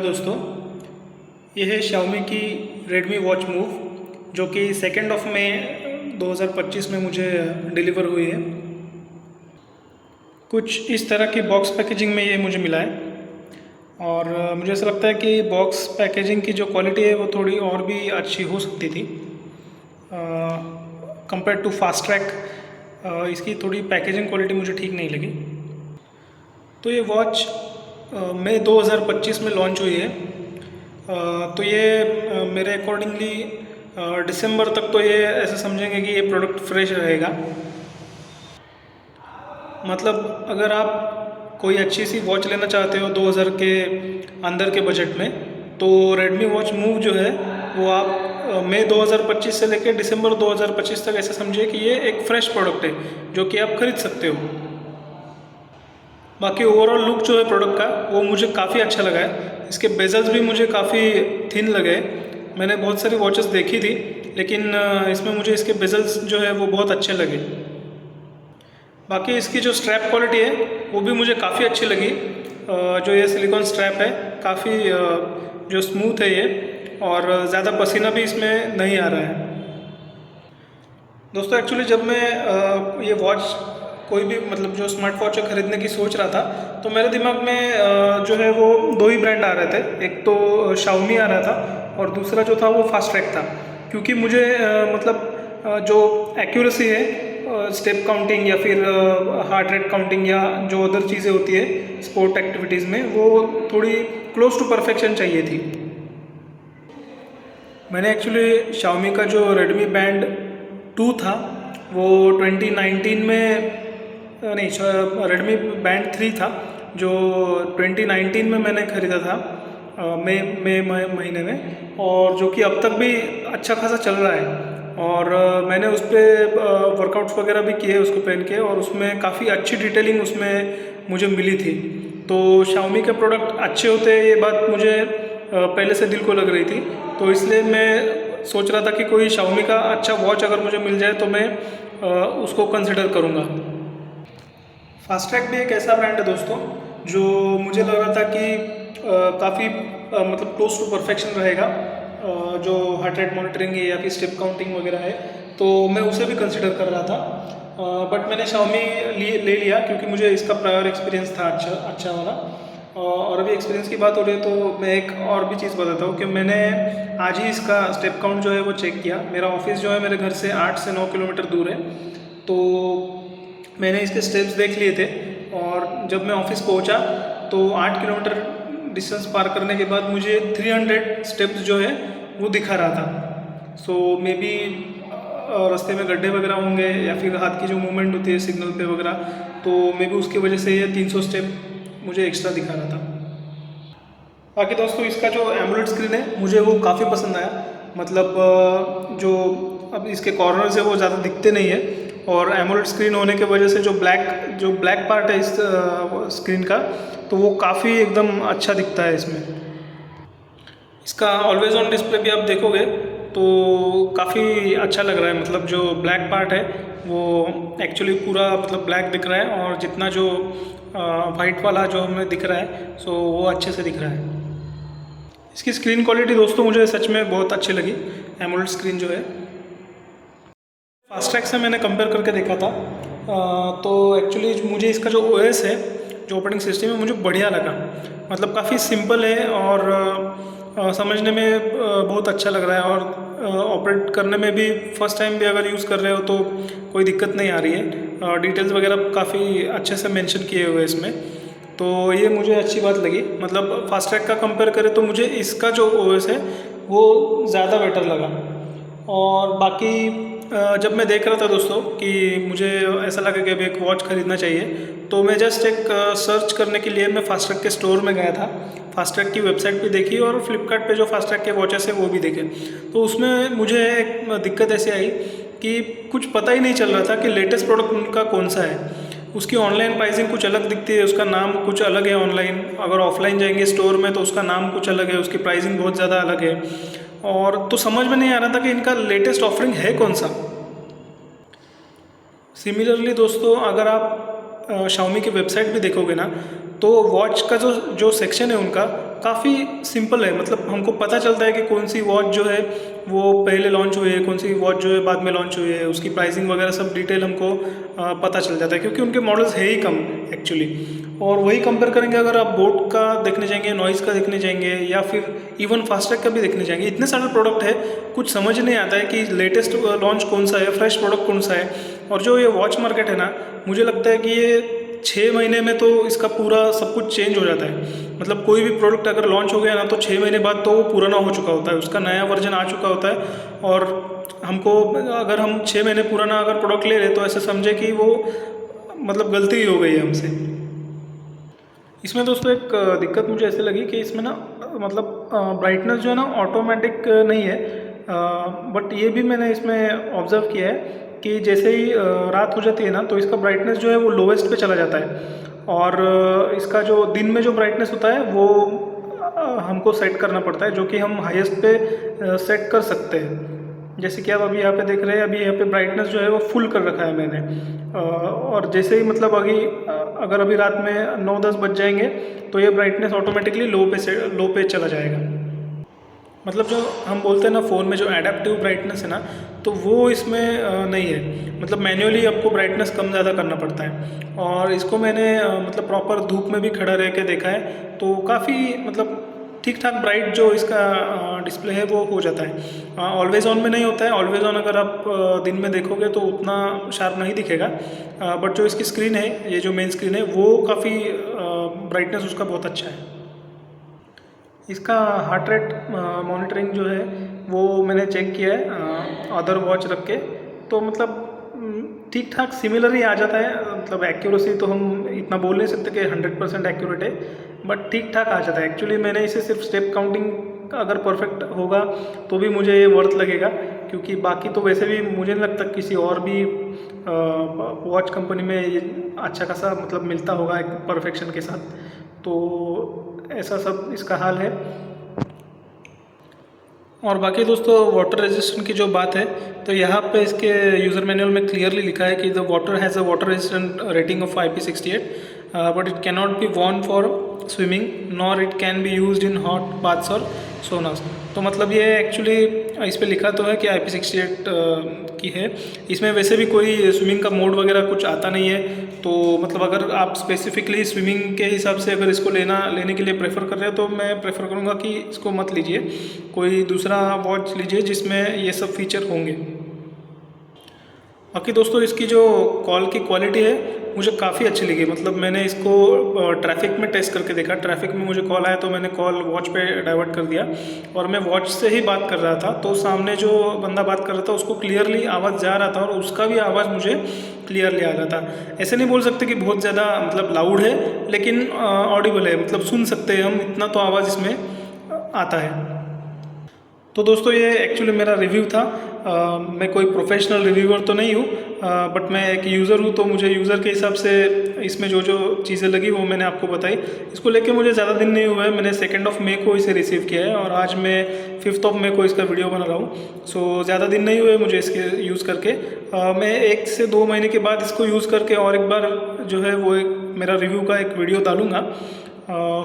दोस्तों, ये है Xiaomi की Redmi Watch Move जो कि 2 मई 2025 में मुझे डिलीवर हुई है। कुछ इस तरह की बॉक्स पैकेजिंग में ये मुझे मिला है और मुझे ऐसा लगता है कि बॉक्स पैकेजिंग की जो क्वालिटी है वो थोड़ी और भी अच्छी हो सकती थी कंपेयर टू फास्ट ट्रैक। इसकी थोड़ी पैकेजिंग क्वालिटी मुझे ठीक नहीं लगी। तो ये वॉच मई 2025 में लॉन्च हुई है। तो ये मेरे अकॉर्डिंगली दिसंबर तक तो ये ऐसे समझेंगे कि ये प्रोडक्ट फ्रेश रहेगा। मतलब अगर आप कोई अच्छी सी वॉच लेना चाहते हो 2000 के अंदर के बजट में, तो Redmi वॉच मूव जो है वो आप मई 2025 से लेकर दिसंबर 2025 तक ऐसे समझिए कि ये एक फ्रेश प्रोडक्ट है जो कि आप खरीद सकते हो। बाकी ओवरऑल लुक जो है प्रोडक्ट का वो मुझे काफ़ी अच्छा लगा है। इसके बेजल्स भी मुझे काफ़ी थिन लगे। मैंने बहुत सारी वॉचेस देखी थी लेकिन इसमें मुझे इसके बेजल्स जो है वो बहुत अच्छे लगे। बाकी इसकी जो स्ट्रैप क्वालिटी है वो भी मुझे काफ़ी अच्छी लगी। जो ये सिलिकॉन स्ट्रैप है काफ़ी जो स्मूथ है ये, और ज़्यादा पसीना भी इसमें नहीं आ रहा है। दोस्तों एक्चुअली जब मैं ये वॉच कोई भी मतलब जो स्मार्ट वॉच खरीदने की सोच रहा था, तो मेरे दिमाग में जो है वो 2 ही ब्रांड आ रहे थे। एक तो Xiaomi आ रहा था और दूसरा जो था वो फास्ट ट्रैक था। क्योंकि मुझे मतलब जो एक्यूरेसी है स्टेप काउंटिंग या फिर हार्ट रेट काउंटिंग या जो अदर चीज़ें होती है स्पोर्ट एक्टिविटीज़ में, वो थोड़ी क्लोज टू परफेक्शन चाहिए थी। मैंने एक्चुअली Xiaomi का जो Redmi Band 2 था वो 2019 में नहीं, Redmi Band 3 था जो 2019 में मैंने ख़रीदा था मई महीने में, और जो कि अब तक भी अच्छा खासा चल रहा है। और मैंने उस पर वर्कआउट्स वगैरह भी किए उसको पहन के, और उसमें काफ़ी अच्छी डिटेलिंग उसमें मुझे मिली थी। तो Xiaomi के प्रोडक्ट अच्छे होते हैं ये बात मुझे पहले से दिल को लग रही थी। तो इसलिए मैं सोच रहा था कि कोई Xiaomi का अच्छा वॉच अगर मुझे मिल जाए तो मैं उसको कंसिडर करूँगा। फास्ट ट्रैक भी एक ऐसा ब्रांड है दोस्तों जो मुझे लग रहा था कि काफ़ी मतलब क्लोज टू परफेक्शन रहेगा। जो हार्ट रेट मॉनिटरिंग है या फिर स्टेप काउंटिंग वगैरह है, तो मैं उसे भी कंसिडर कर रहा था। बट मैंने Xiaomi ले लिया क्योंकि मुझे इसका प्रायर एक्सपीरियंस था अच्छा वाला। और अभी एक्सपीरियंस की बात हो रही है तो मैं एक और भी चीज़ बताता हूँ कि मैंने आज ही इसका स्टेप काउंट जो है वो चेक किया। मेरा ऑफिस जो है मेरे घर से 8 से 9 किलोमीटर दूर है, तो मैंने इसके स्टेप्स देख लिए थे। और जब मैं ऑफिस पहुंचा तो 8 किलोमीटर डिस्टेंस पार करने के बाद मुझे 300 स्टेप्स जो है वो दिखा रहा था। सो मे बी रास्ते में गड्ढे वगैरह होंगे या फिर हाथ की जो मूवमेंट होती है सिग्नल पे वगैरह, तो मे बी उसकी वजह से ये 300 स्टेप मुझे एक्स्ट्रा दिखा रहा था। बाकी दोस्तों इसका जो एमोलेड स्क्रीन है मुझे वो काफ़ी पसंद आया। मतलब जो अब इसके कॉर्नर्स है वो ज़्यादा दिखते नहीं है, और एमोलेड स्क्रीन होने के वजह से जो ब्लैक पार्ट है इस स्क्रीन का, तो वो काफ़ी एकदम अच्छा दिखता है इसमें। इसका ऑलवेज ऑन डिस्प्ले भी आप देखोगे तो काफ़ी अच्छा लग रहा है। मतलब जो ब्लैक पार्ट है वो एक्चुअली पूरा मतलब ब्लैक दिख रहा है, और जितना जो वाइट वाला जो हमें दिख रहा है सो वो अच्छे से दिख रहा है। इसकी स्क्रीन क्वालिटी दोस्तों मुझे सच में बहुत अच्छी लगी। एमोलेड स्क्रीन जो है फास्ट ट्रैक से मैंने कंपेयर करके देखा था, तो एक्चुअली मुझे इसका जो ओएस है, जो ऑपरेटिंग सिस्टम है, मुझे बढ़िया लगा। मतलब काफ़ी सिंपल है और समझने में बहुत अच्छा लग रहा है, और ऑपरेट करने में भी फर्स्ट टाइम भी अगर यूज़ कर रहे हो तो कोई दिक्कत नहीं आ रही है। डिटेल्स वगैरह काफ़ी अच्छे से मेंशन किए हुए हैं इसमें, तो ये मुझे अच्छी बात लगी। मतलब फास्ट ट्रैक का कंपेयर करें तो मुझे इसका जो ओएस है वो ज़्यादा बेटर लगा। और बाकी जब मैं देख रहा था दोस्तों कि मुझे ऐसा लगा कि अभी एक वॉच ख़रीदना चाहिए, तो मैं जस्ट एक सर्च करने के लिए मैं फास्ट ट्रैक के स्टोर में गया था। फास्ट ट्रैक की वेबसाइट भी देखी और फ्लिपकार्ट पे जो फास्ट ट्रैक के वॉचेस है वो भी देखे। तो उसमें मुझे एक दिक्कत ऐसी आई कि कुछ पता ही नहीं चल रहा था कि लेटेस्ट प्रोडक्ट उनका कौन सा है। उसकी ऑनलाइन प्राइसिंग कुछ अलग दिखती है, उसका नाम कुछ अलग है ऑनलाइन। अगर ऑफलाइन जाएंगे स्टोर में तो उसका नाम कुछ अलग है, उसकी प्राइसिंग बहुत ज़्यादा अलग है। और तो समझ में नहीं आ रहा था कि इनका लेटेस्ट ऑफरिंग है कौन सा। सिमिलरली दोस्तों अगर आप Xiaomi की वेबसाइट भी देखोगे ना, तो वॉच का जो सेक्शन है उनका काफ़ी सिंपल है, मतलब हमको पता चलता है कि कौन सी वॉच जो है वो पहले लॉन्च हुई है, कौन सी वॉच जो है बाद में लॉन्च हुई है, उसकी प्राइसिंग वगैरह सब डिटेल हमको पता चल जाता है, क्योंकि उनके मॉडल्स है ही कम एक्चुअली। और वही कंपेयर करेंगे अगर आप बोट का देखने जाएंगे, नॉइज़ का देखने जाएंगे, या फिर इवन फास्टैग का भी देखने जाएंगे, इतने सारे प्रोडक्ट है, कुछ समझ नहीं आता है कि लेटेस्ट लॉन्च कौन सा है, फ्रेश प्रोडक्ट कौन सा है। और जो ये वॉच मार्केट है ना, मुझे लगता है कि ये 6 महीने में तो इसका पूरा सब कुछ चेंज हो जाता है। मतलब कोई भी प्रोडक्ट अगर लॉन्च हो गया ना, तो 6 महीने बाद तो वो पुराना हो चुका होता है, उसका नया वर्जन आ चुका होता है। और हमको अगर हम 6 महीने पुराना अगर प्रोडक्ट ले रहे तो ऐसे समझे कि वो मतलब गलती ही हो गई है हमसे। इसमें दोस्तों एक दिक्कत मुझे ऐसे लगी कि इसमें ना मतलब ब्राइटनेस जो है ना ऑटोमेटिक नहीं है, बट ये भी मैंने इसमें ऑब्ज़र्व किया है कि जैसे ही रात हो जाती है ना, तो इसका ब्राइटनेस जो है वो लोवेस्ट पे चला जाता है। और इसका जो दिन में जो ब्राइटनेस होता है वो हमको सेट करना पड़ता है, जो कि हम हाईएस्ट पे सेट कर सकते हैं। जैसे कि आप अभी यहाँ पे देख रहे हैं, अभी यहाँ पे ब्राइटनेस जो है वो फुल कर रखा है मैंने। और जैसे ही मतलब अगर अभी रात में 9-10 बज जाएंगे तो ये ब्राइटनेस ऑटोमेटिकली लो पे चला जाएगा। मतलब जो हम बोलते हैं ना फ़ोन में जो एडेप्टिव ब्राइटनेस है ना, तो वो इसमें नहीं है। मतलब मैन्युअली आपको ब्राइटनेस कम ज़्यादा करना पड़ता है। और इसको मैंने मतलब प्रॉपर धूप में भी खड़ा रह के देखा है, तो काफ़ी मतलब ठीक ठाक ब्राइट जो इसका डिस्प्ले है वो हो जाता है। ऑलवेज ऑन में नहीं होता है, ऑलवेज ऑन अगर आप दिन में देखोगे तो उतना शार्प नहीं दिखेगा, बट जो इसकी स्क्रीन है, ये जो मेन स्क्रीन है, वो काफ़ी ब्राइटनेस उसका बहुत अच्छा है। इसका हार्ट रेट मॉनिटरिंग जो है वो मैंने चेक किया है अदर वॉच रख के, तो मतलब ठीक ठाक सिमिलर ही आ जाता है। मतलब एक्यूरेसी तो हम इतना बोल नहीं सकते कि 100% एक्यूरेट है, बट ठीक ठाक आ जाता है। एक्चुअली मैंने इसे सिर्फ स्टेप काउंटिंग अगर परफेक्ट होगा तो भी मुझे ये वर्थ लगेगा, क्योंकि बाकी तो वैसे भी मुझे नहीं लगता किसी और भी वॉच कंपनी में ये अच्छा खासा मतलब मिलता होगा एक परफेक्शन के साथ। तो ऐसा सब इसका हाल है। और बाकी दोस्तों वाटर रेजिस्टेंट की जो बात है, तो यहाँ पे इसके यूज़र मैनुअल में क्लियरली लिखा है कि the water has a water resistant rating of IP68, but it can not be Warne for swimming nor it can be used in hot baths और सोनास। तो मतलब ये एक्चुअली इस पे लिखा तो है कि IP68 की है, इसमें वैसे भी कोई स्विमिंग का मोड वगैरह कुछ आता नहीं है। तो मतलब अगर आप स्पेसिफिकली स्विमिंग के हिसाब से अगर इसको लेने के लिए प्रेफर कर रहे हो, तो मैं प्रेफर करूँगा कि इसको मत लीजिए, कोई दूसरा वॉच लीजिए जिसमें ये सब फीचर होंगे। बाकी दोस्तों इसकी जो कॉल की क्वालिटी है मुझे काफ़ी अच्छी लगी। मतलब मैंने इसको ट्रैफिक में टेस्ट करके देखा, ट्रैफिक में मुझे कॉल आया तो मैंने कॉल वॉच पे डाइवर्ट कर दिया और मैं वॉच से ही बात कर रहा था, तो सामने जो बंदा बात कर रहा था उसको क्लियरली आवाज़ जा रहा था और उसका भी आवाज़ मुझे क्लियरली आ रहा था। ऐसे नहीं बोल सकते कि बहुत ज़्यादा मतलब लाउड है, लेकिन ऑडिबल है, मतलब सुन सकते हैं हम, इतना तो आवाज़ इसमें आता है। तो दोस्तों ये एक्चुअली मेरा रिव्यू था। मैं कोई प्रोफेशनल रिव्यूअर तो नहीं हूँ, बट मैं एक यूज़र हूँ, तो मुझे यूज़र के हिसाब से इसमें जो जो चीज़ें लगी वो मैंने आपको बताई। इसको लेके मुझे ज़्यादा दिन नहीं हुआ है, मैंने 2 मई को इसे रिसीव किया है और आज मैं 5 मई को इसका वीडियो बना रहा हूँ। सो ज़्यादा दिन नहीं हुए मुझे इसके यूज़ करके। मैं 1 से 2 महीने के बाद इसको यूज़ करके और एक बार जो है वो मेरा रिव्यू का एक वीडियो डालूँगा।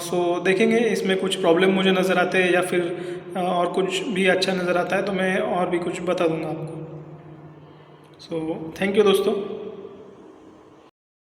सो देखेंगे इसमें कुछ प्रॉब्लम मुझे नज़र आते हैं या फिर और कुछ भी अच्छा नज़र आता है तो मैं और भी कुछ बता दूंगा आपको। सो थैंक यू दोस्तों।